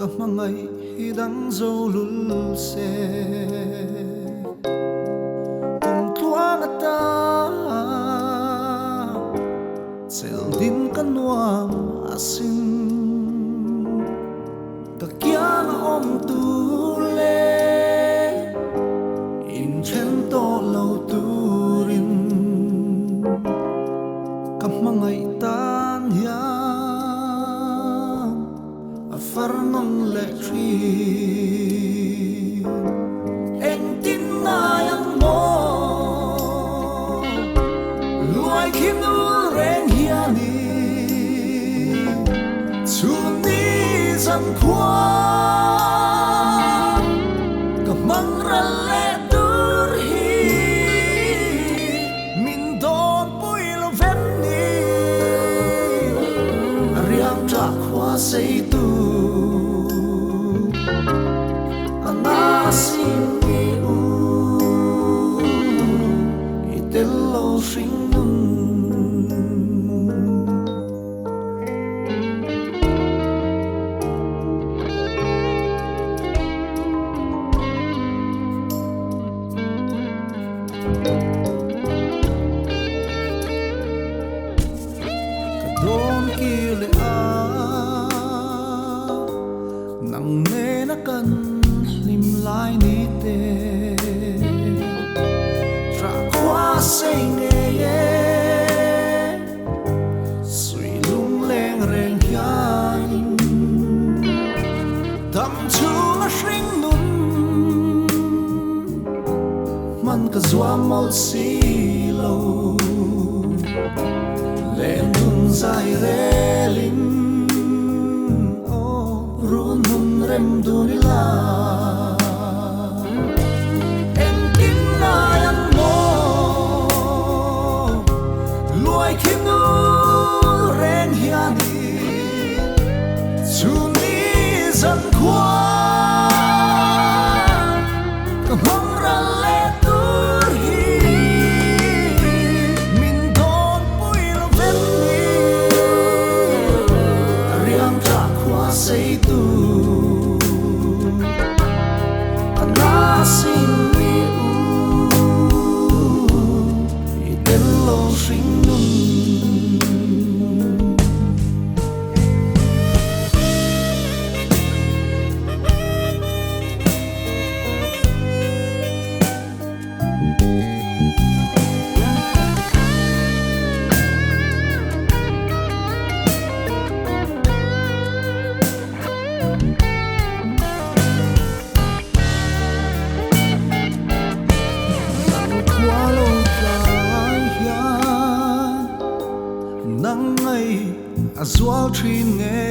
ka mangai hidang zo lul se tung tuang ata sel din kanuam asin takyang om tu le in chen to lo turin ka mangai tan ya farnong le tri en tin na yang mo luai kim nu ren hiani chu ni zan kwa ka mang ra le dur hi min don pui lo ven ni riang tra kwa sei tu Tello Hringnun Kadon kile a nang ne na kan lim lai ni te say nghe suy lung leng reng hian tâm chu a Hringnun man ka zua mol si lo len nun zai relin o run hun rem du ni la Kim nu ren hiani chu ni zan kwa ka mang ra le tur hi min don pui lo ven ni riang tra kwa sei tu ana sin mi u Tello Hringnun Nang ngay a zual trin nghe